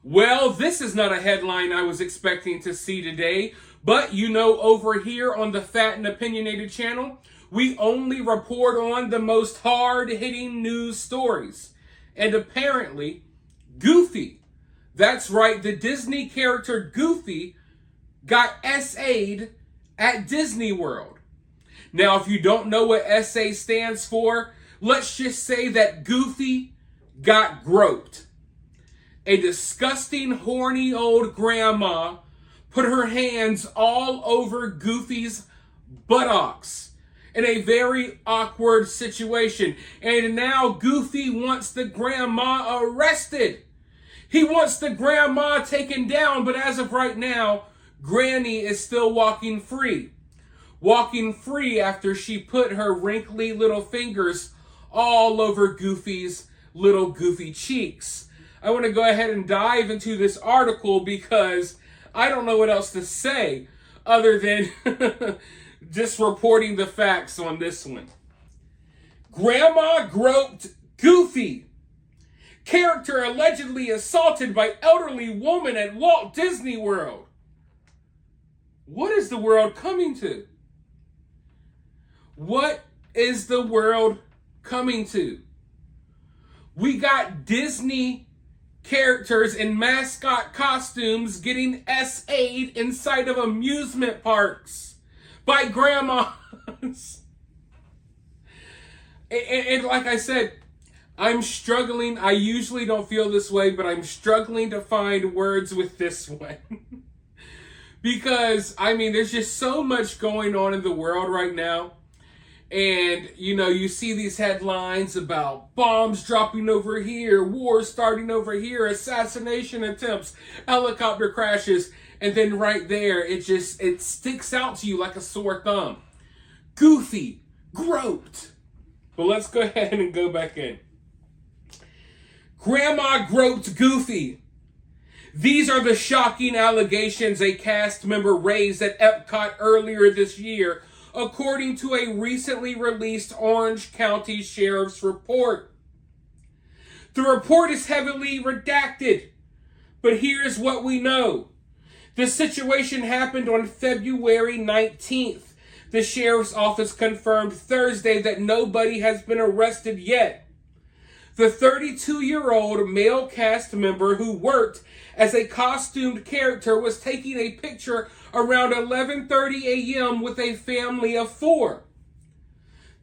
Well, this is not a headline I was expecting to see today, but over here on the Fat and Opinionated channel, we only report on the most hard-hitting news stories. And apparently, Goofy, that's right, the Disney character Goofy, got SA'd at Disney World. Now, if you don't know what SA stands for, let's just say that Goofy got groped. A disgusting, horny old grandma put her hands all over Goofy's buttocks in a very awkward situation. And now Goofy wants the grandma arrested. He wants the grandma taken down, but as of right now, Granny is still walking free. Walking free after she put her wrinkly little fingers all over Goofy's little goofy cheeks. I want to go ahead and dive into this article because I don't know what else to say other than just reporting the facts on this one. Grandma groped Goofy. Character allegedly assaulted by elderly woman at Walt Disney World. What is the world coming to? What is the world coming to? We got Disney characters in mascot costumes getting SA'd inside of amusement parks by grandmas. And like I said, I'm struggling. I usually don't feel this way, but I'm struggling to find words with this one. Because, there's just so much going on in the world right now. And, you see these headlines about bombs dropping over here, war starting over here, assassination attempts, helicopter crashes, and then right there, it sticks out to you like a sore thumb. Goofy, groped. But let's go ahead and go back in. Grandma groped Goofy. These are the shocking allegations a cast member raised at Epcot earlier this year, according to a recently released Orange County Sheriff's report. The report is heavily redacted, but here's what we know. The situation happened on February 19th. The sheriff's office confirmed Thursday that nobody has been arrested yet. The 32-year-old male cast member who worked as a costumed character was taking a picture around 11:30 a.m. with a family of 4.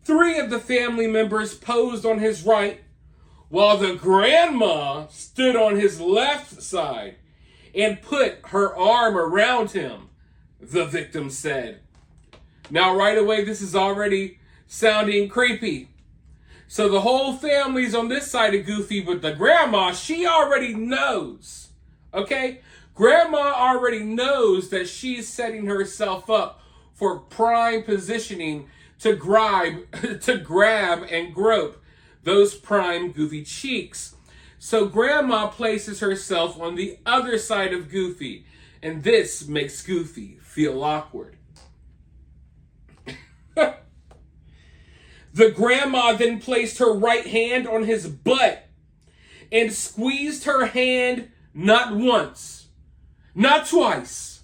3 of the family members posed on his right, while the grandma stood on his left side and put her arm around him, the victim said. Now, right away, this is already sounding creepy. So the whole family's on this side of Goofy, but the grandma, she already knows. Okay? Grandma already knows that she's setting herself up for prime positioning to grab and grope those prime Goofy cheeks. So Grandma places herself on the other side of Goofy, and this makes Goofy feel awkward. The grandma then placed her right hand on his butt and squeezed her hand not once, not twice,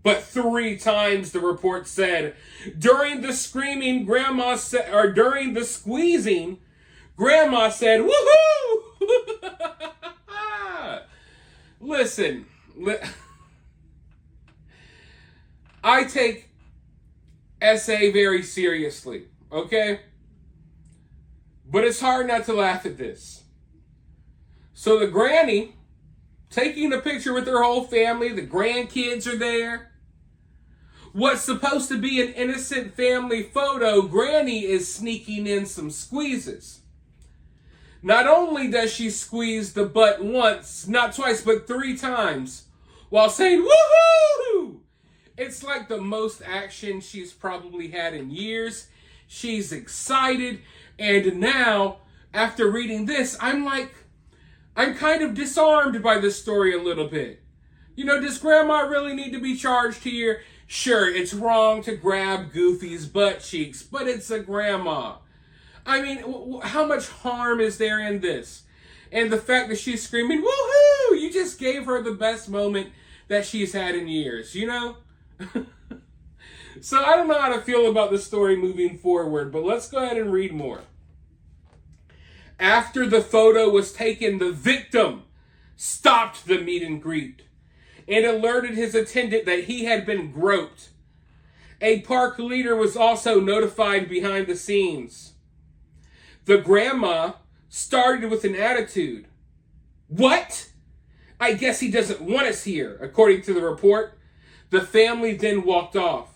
but 3 times, the report said. During the squeezing, Grandma said, "Woohoo!" Listen, I take SA very seriously. Okay? But it's hard not to laugh at this. So the granny, taking a picture with her whole family, the grandkids are there. What's supposed to be an innocent family photo, Granny is sneaking in some squeezes. Not only does she squeeze the butt once, not twice, but 3 times, while saying, "Woohoo!" It's like the most action she's probably had in years. She's excited, and now, after reading this, I'm kind of disarmed by this story a little bit. Does Grandma really need to be charged here? Sure, it's wrong to grab Goofy's butt cheeks, but it's a grandma. How much harm is there in this? And the fact that she's screaming, "Woohoo! You just gave her the best moment that she's had in years, you know? So I don't know how to feel about the story moving forward, but let's go ahead and read more. After the photo was taken, the victim stopped the meet and greet and alerted his attendant that he had been groped. A park leader was also notified behind the scenes. The grandma started with an attitude. What? I guess he doesn't want us here, according to the report. The family then walked off.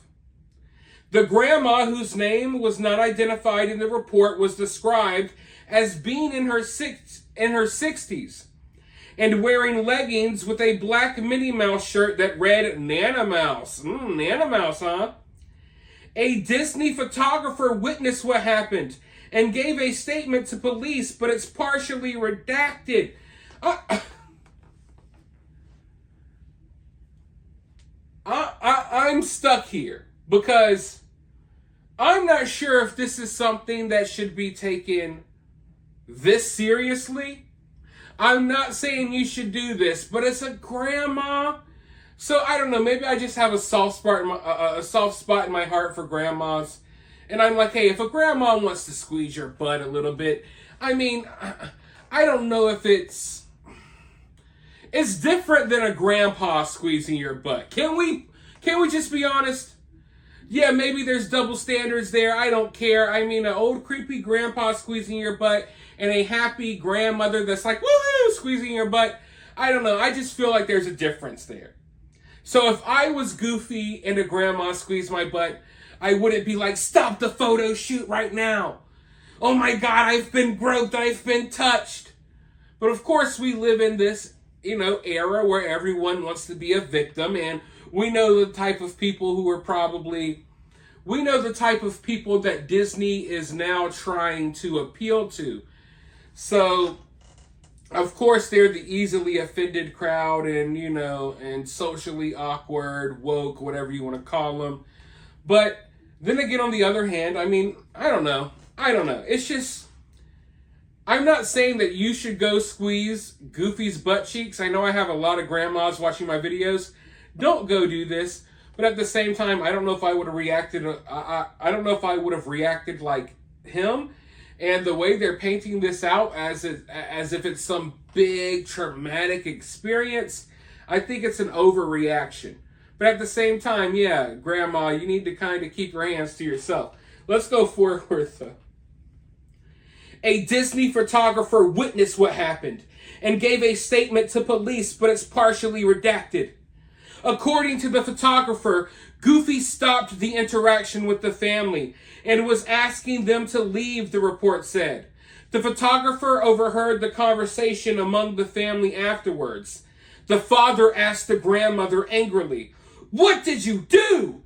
The grandma, whose name was not identified in the report, was described as being in her 60s and wearing leggings with a black Minnie Mouse shirt that read Nana Mouse. Nana Mouse, huh? A Disney photographer witnessed what happened and gave a statement to police, but it's partially redacted. I'm stuck here because I'm not sure if this is something that should be taken this seriously. I'm not saying you should do this, but it's a grandma. So I don't know, maybe I just have a soft spot in my heart for grandmas. And I'm like, hey, if a grandma wants to squeeze your butt a little bit, I mean, I don't know if it's different than a grandpa squeezing your butt. Can we just be honest? Yeah, maybe there's double standards there. I don't care. I mean, an old creepy grandpa squeezing your butt and a happy grandmother that's like, woohoo, squeezing your butt. I don't know. I just feel like there's a difference there. So if I was Goofy and a grandma squeezed my butt, I wouldn't be like, stop the photo shoot right now. Oh my God, I've been groped. I've been touched. But of course we live in this, era where everyone wants to be a victim, and we know the type of people that Disney is now trying to appeal to. So, of course, they're the easily offended crowd and socially awkward, woke, whatever you want to call them. But then again, on the other hand, I mean, I don't know. It's just, I'm not saying that you should go squeeze Goofy's butt cheeks. I know I have a lot of grandmas watching my videos. Don't go do this. But at the same time, I don't know if I would have reacted. I don't know if I would have reacted like him. And the way they're painting this out as if it's some big traumatic experience, I think it's an overreaction. But at the same time, yeah, Grandma, you need to kind of keep your hands to yourself. Let's go forward, though. A Disney photographer witnessed what happened and gave a statement to police, but it's partially redacted. According to the photographer, Goofy stopped the interaction with the family and was asking them to leave, the report said. The photographer overheard the conversation among the family afterwards. The father asked the grandmother angrily, "What did you do?"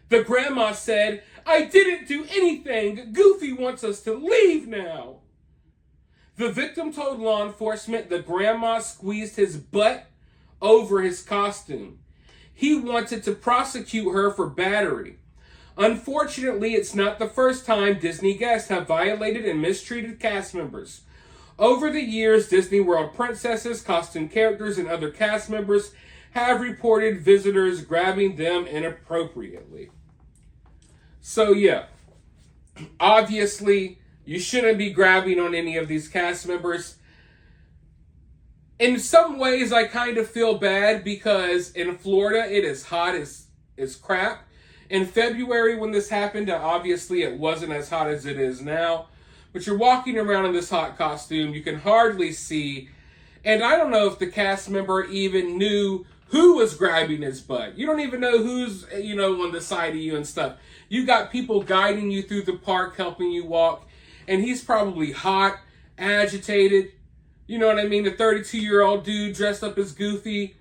The grandma said, "I didn't do anything. Goofy wants us to leave now." The victim told law enforcement the grandma squeezed his butt over his costume. He wanted to prosecute her for battery. Unfortunately, it's not the first time Disney guests have violated and mistreated cast members. Over the years, Disney World princesses, costume characters, and other cast members have reported visitors grabbing them inappropriately. So yeah, obviously, you shouldn't be grabbing on any of these cast members. In some ways, I kind of feel bad because in Florida, it is hot as crap. In February, when this happened, obviously it wasn't as hot as it is now. But you're walking around in this hot costume, you can hardly see. And I don't know if the cast member even knew who was grabbing his butt. You don't even know who's, on the side of you and stuff. You got people guiding you through the park, helping you walk. And he's probably hot, agitated. You know what I mean? The 32-year-old dude dressed up as Goofy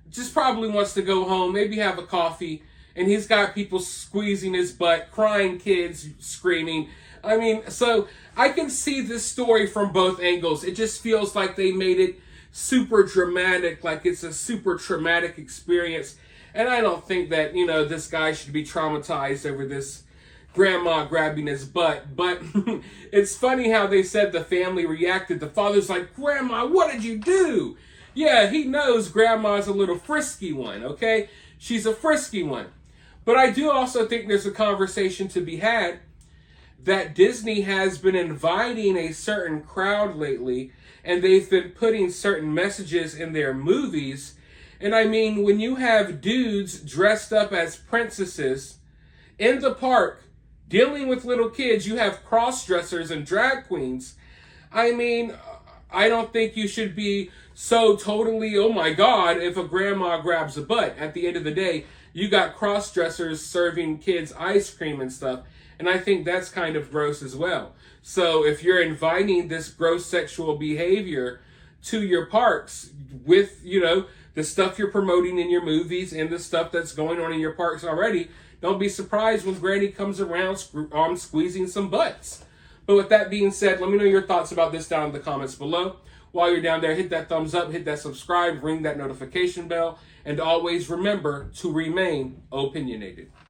just probably wants to go home, maybe have a coffee. And he's got people squeezing his butt, crying kids, screaming. I mean, so I can see this story from both angles. It just feels like they made it super dramatic, like it's a super traumatic experience. And I don't think that, this guy should be traumatized over this grandma grabbing his butt. But it's funny how they said the family reacted. The father's like, "Grandma, what did you do?" Yeah, he knows grandma's a little frisky one, okay? She's a frisky one. But I do also think there's a conversation to be had that Disney has been inviting a certain crowd lately, and they've been putting certain messages in their movies. And I mean, when you have dudes dressed up as princesses in the park dealing with little kids, you have cross-dressers and drag queens. I mean, I don't think you should be so totally, oh my God, if a grandma grabs a butt. At the end of the day, you got cross-dressers serving kids ice cream and stuff. And I think that's kind of gross as well. So if you're inviting this gross sexual behavior to your parks with, the stuff you're promoting in your movies and the stuff that's going on in your parks already, don't be surprised when Granny comes around squeezing some butts. But with that being said, let me know your thoughts about this down in the comments below. While you're down there, hit that thumbs up, hit that subscribe, ring that notification bell, and always remember to remain opinionated.